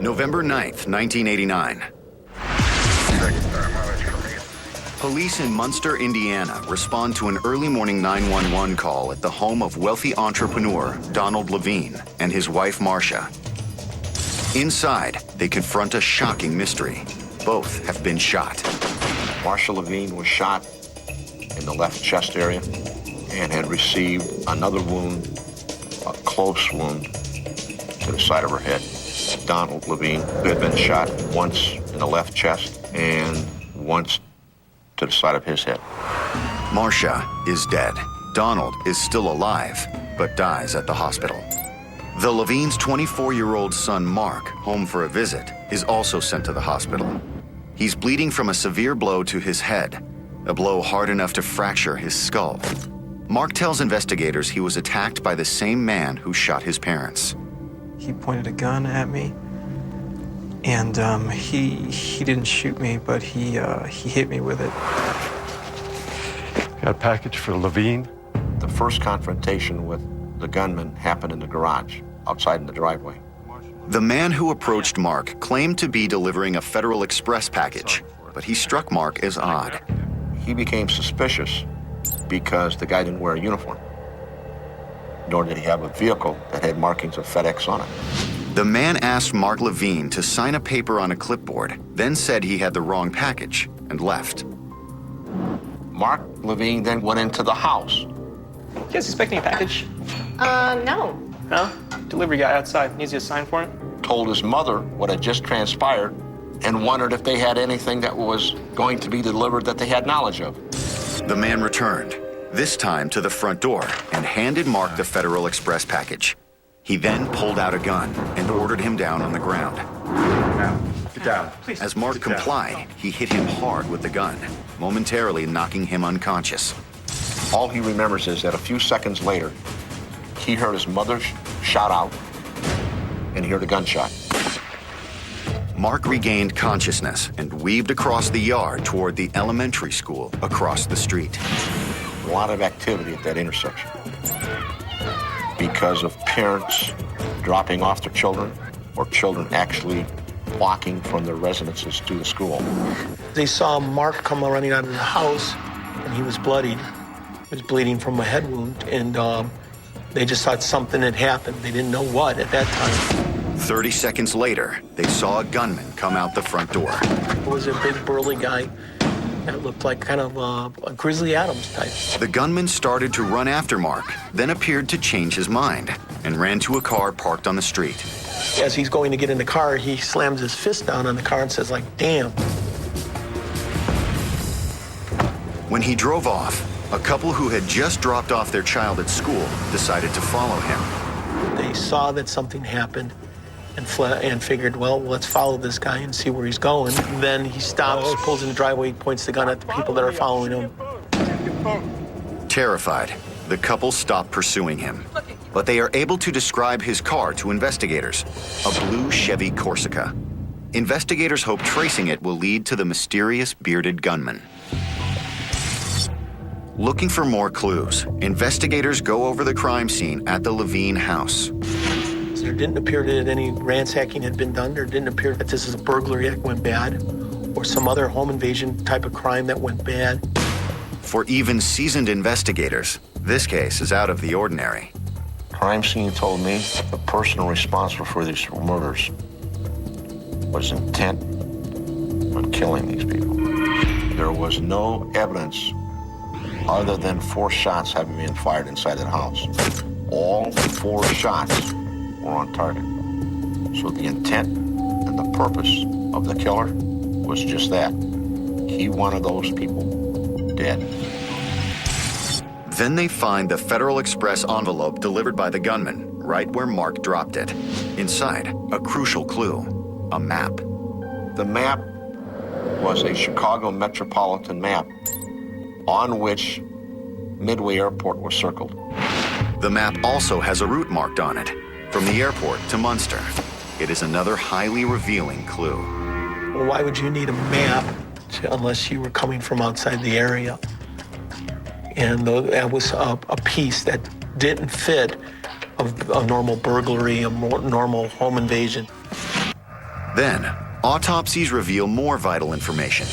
November 9th, 1989. Police in Munster, Indiana respond to an early morning 911 call at the home of wealthy entrepreneur Donald Levine and his wife Marcia. Inside, they confront a shocking mystery. Both have been shot. Marcia Levine was shot in the left chest area and had received another wound, a close wound, to the side of her head. Donald Levine had been shot once in the left chest and once to the side of his head. Marcia is dead. Donald is still alive, but dies at the hospital. The Levine's 24-year-old son, Mark, home for a visit, is also sent to the hospital. He's bleeding from a severe blow to his head, a blow hard enough to fracture his skull. Mark tells investigators he was attacked by the same man who shot his parents. He pointed a gun at me, and he didn't shoot me, but he hit me with it. Got a package for Levine? The first confrontation with the gunman happened in the garage, outside in the driveway. The man who approached Mark claimed to be delivering a Federal Express package, but he struck Mark as odd. He became suspicious because the guy didn't wear a uniform, nor did he have a vehicle that had markings of FedEx on it. The man asked Mark Levine to sign a paper on a clipboard, then said he had the wrong package and left. Mark Levine then went into the house. You guys expecting a package? No. No? Delivery guy outside. Needs you to sign for it? Told his mother what had just transpired and wondered if they had anything that was going to be delivered that they had knowledge of. The man returned, this time to the front door, and handed Mark the Federal Express package. He then pulled out a gun and ordered him down on the ground. Get down. Please. As Mark complied, he hit him hard with the gun, momentarily knocking him unconscious. All he remembers is that a few seconds later, he heard his mother shout out and he heard a gunshot. Mark regained consciousness and weaved across the yard toward the elementary school across the street. A lot of activity at that intersection because of parents dropping off their children or children actually walking from their residences to the school. They saw Mark come running out of the house, and he was bloodied. He was bleeding from a head wound, and they just thought something had happened. They didn't know what at that time. 30 seconds later, they saw a gunman come out the front door. It was a big, burly guy that looked like kind of a Grizzly Adams type. The gunman started to run after Mark, then appeared to change his mind and ran to a car parked on the street. As he's going to get in the car, he slams his fist down on the car and says, like, damn. When he drove off, a couple who had just dropped off their child at school decided to follow him. They saw that something happened and figured, well, let's follow this guy and see where he's going. And then he stops, pulls in the driveway, points the gun at the people that are following him. Terrified, the couple stop pursuing him. But they are able to describe his car to investigators, a blue Chevy Corsica. Investigators hope tracing it will lead to the mysterious bearded gunman. Looking for more clues, investigators go over the crime scene at the Levine house. There didn't appear that any ransacking had been done. There didn't appear that this is a burglary that went bad or some other home invasion type of crime that went bad. For even seasoned investigators, this case is out of the ordinary. Crime scene told me the person responsible for these murders was intent on killing these people. There was no evidence other than 4 shots having been fired inside that house. All 4 shots were on target. So the intent and the purpose of the killer was just that. He wanted those people dead. Then they find the Federal Express envelope delivered by the gunman, right where Mark dropped it. Inside, a crucial clue, a map. The map was a Chicago metropolitan map on which Midway Airport was circled. The map also has a route marked on it, from the airport to Munster. It is another highly revealing clue. Well, why would you need a map unless you were coming from outside the area? And that was a piece that didn't fit a normal burglary, a more normal home invasion. Then, autopsies reveal more vital information.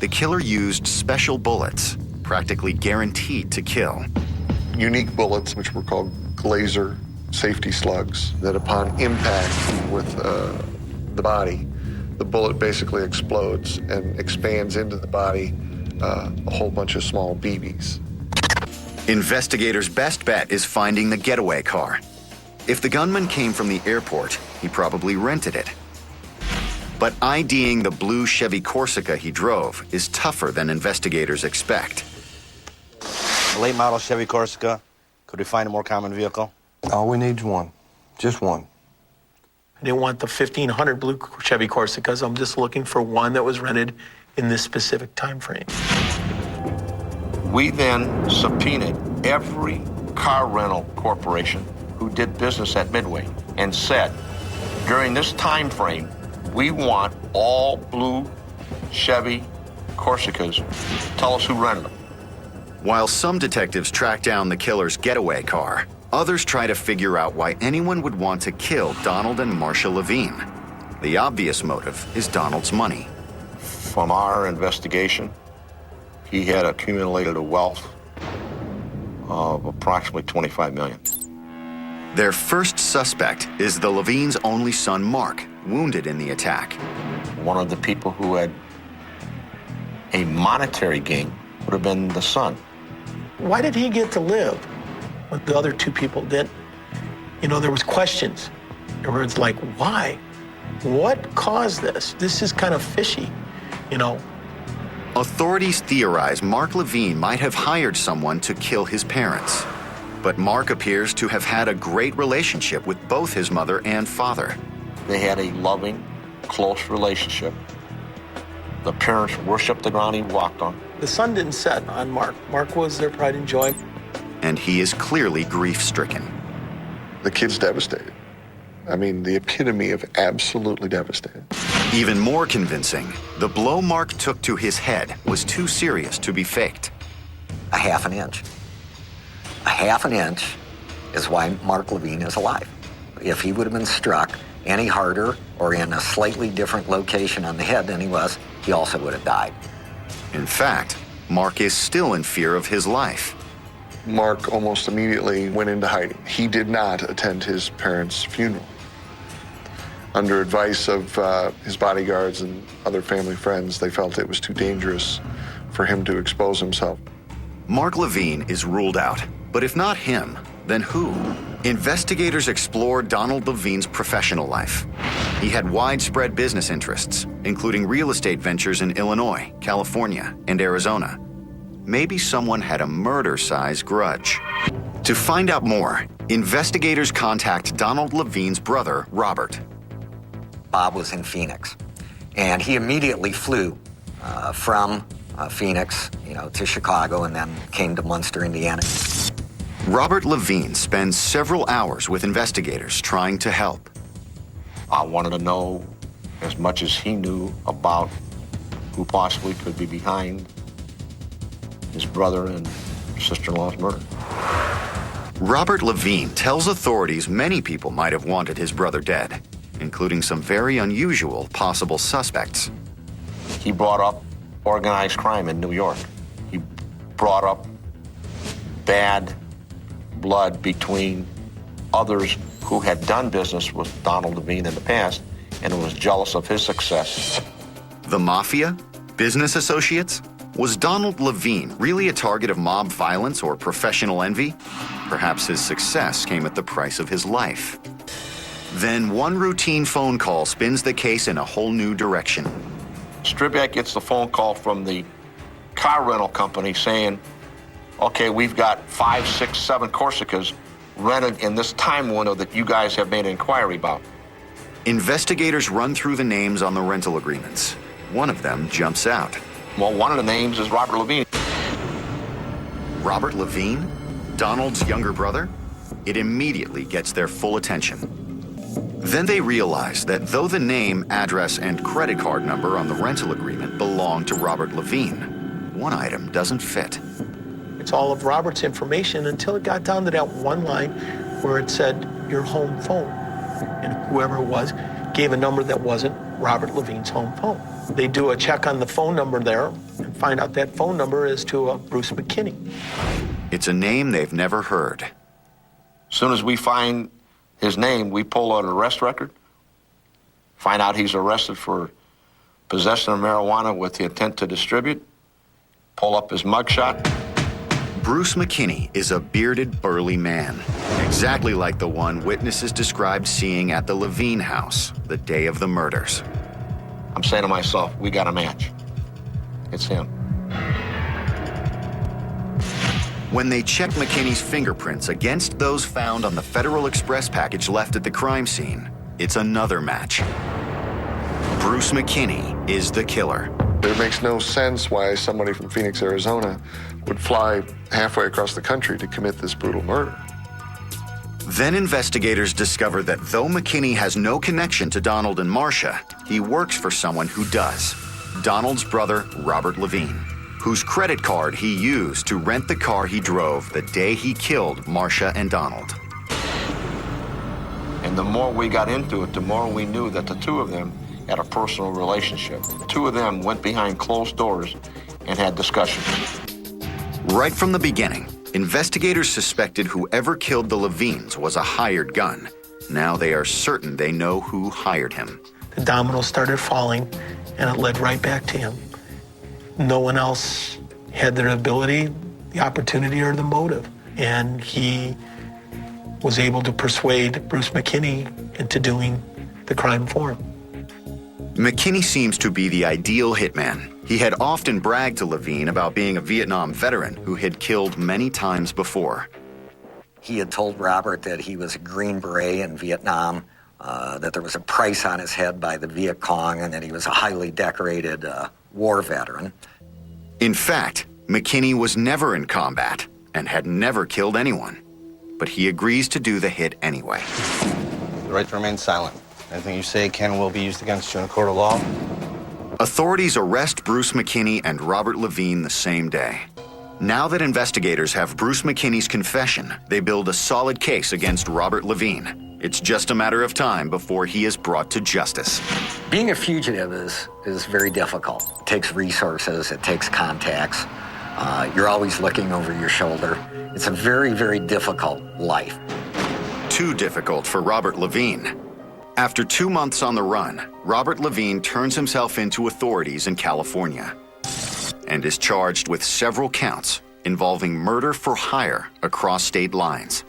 The killer used special bullets, practically guaranteed to kill. Unique bullets, which were called glazer safety slugs, that upon impact with the body, the bullet basically explodes and expands into the body a whole bunch of small BBs. Investigators' best bet is finding the getaway car. If the gunman came from the airport, he probably rented it. But IDing the blue Chevy Corsica he drove is tougher than investigators expect. A late model Chevy Corsica. Could we find a more common vehicle? All we need is one. Just one. I didn't want the 1,500 blue Chevy Corsicas. I'm just looking for one that was rented in this specific time frame. We then subpoenaed every car rental corporation who did business at Midway and said, during this time frame, we want all blue Chevy Corsicas. Tell us who rented them. While some detectives track down the killer's getaway car, others try to figure out why anyone would want to kill Donald and Marcia Levine. The obvious motive is Donald's money. From our investigation, he had accumulated a wealth of approximately $25 million. Their first suspect is the Levines' only son, Mark, wounded in the attack. One of the people who had a monetary gain would have been the son. Why did he get to live when the other two people didn't? You know, there was questions. There was like, why? What caused this? This is kind of fishy, you know. Authorities theorize Mark Levine might have hired someone to kill his parents. But Mark appears to have had a great relationship with both his mother and father. They had a loving, close relationship. The parents worshiped the ground he walked on. The sun didn't set on Mark. Mark was their pride and joy. And he is clearly grief-stricken. The kid's devastated. I mean, the epitome of absolutely devastated. Even more convincing, the blow Mark took to his head was too serious to be faked. A half an inch. A half an inch is why Mark Levine is alive. If he would have been struck any harder or in a slightly different location on the head than he was, he also would have died. In fact, Mark is still in fear of his life. Mark almost immediately went into hiding. He did not attend his parents' funeral. Under advice of his bodyguards and other family friends, they felt it was too dangerous for him to expose himself. Mark Levine is ruled out, but if not him, then who? Investigators explored Donald Levine's professional life. He had widespread business interests, including real estate ventures in Illinois, California, and Arizona. Maybe someone had a murder-sized grudge. To find out more, investigators contact Donald Levine's brother, Robert. Bob was in Phoenix, and he immediately flew from Phoenix, to Chicago, and then came to Munster, Indiana. Robert Levine spends several hours with investigators trying to help. I wanted to know as much as he knew about who possibly could be behind his brother and sister-in-law's murder. Robert Levine tells authorities many people might have wanted his brother dead, including some very unusual possible suspects. He brought up organized crime in New York. He brought up bad blood between others who had done business with Donald Levine in the past and was jealous of his success. The mafia? Business associates? Was Donald Levine really a target of mob violence or professional envy? Perhaps his success came at the price of his life. Then one routine phone call spins the case in a whole new direction. Strybjak gets the phone call from the car rental company saying, okay, we've got 5, 6, 7 Corsicas rented in this time window that you guys have made an inquiry about. Investigators run through the names on the rental agreements. One of them jumps out. Well, one of the names is Robert Levine. Robert Levine? Donald's younger brother? It immediately gets their full attention. Then they realize that though the name, address, and credit card number on the rental agreement belong to Robert Levine, one item doesn't fit. It's all of Robert's information until it got down to that one line where it said your home phone. And whoever it was gave a number that wasn't Robert Levine's home phone. They do a check on the phone number there and find out that phone number is to Bruce McKinney. It's a name they've never heard. As soon as we find his name, we pull out an arrest record, find out he's arrested for possession of marijuana with the intent to distribute, pull up his mugshot. Bruce McKinney is a bearded, burly man, exactly like the one witnesses described seeing at the Levine house the day of the murders. I'm saying to myself, we got a match. It's him. When they check McKinney's fingerprints against those found on the Federal Express package left at the crime scene, it's another match. Bruce McKinney is the killer. It makes no sense why somebody from Phoenix, Arizona would fly halfway across the country to commit this brutal murder. Then investigators discover that though McKinney has no connection to Donald and Marcia, he works for someone who does. Donald's brother, Robert Levine, whose credit card he used to rent the car he drove the day he killed Marcia and Donald. And the more we got into it, the more we knew that the two of them had a personal relationship. The two of them went behind closed doors and had discussions. Right from the beginning, investigators suspected whoever killed the Levines was a hired gun. Now they are certain they know who hired him. The dominoes started falling, and it led right back to him. No one else had the ability, the opportunity, or the motive. And he was able to persuade Bruce McKinney into doing the crime for him. McKinney seems to be the ideal hitman. He had often bragged to Levine about being a Vietnam veteran who had killed many times before. He had told Robert that he was a Green Beret in Vietnam, that there was a price on his head by the Viet Cong, and that he was a highly decorated war veteran. In fact, McKinney was never in combat and had never killed anyone. But he agrees to do the hit anyway. The right to remain silent. Anything you say can and will be used against you in a court of law. Authorities arrest Bruce McKinney and Robert Levine the same day. Now that investigators have Bruce McKinney's confession, they build a solid case against Robert Levine. It's just a matter of time before he is brought to justice. Being a fugitive is very difficult. It takes resources, it takes contacts. You're always looking over your shoulder. It's a very, very difficult life. Too difficult for Robert Levine. After 2 months on the run, Robert Levine turns himself into authorities in California and is charged with several counts involving murder for hire across state lines.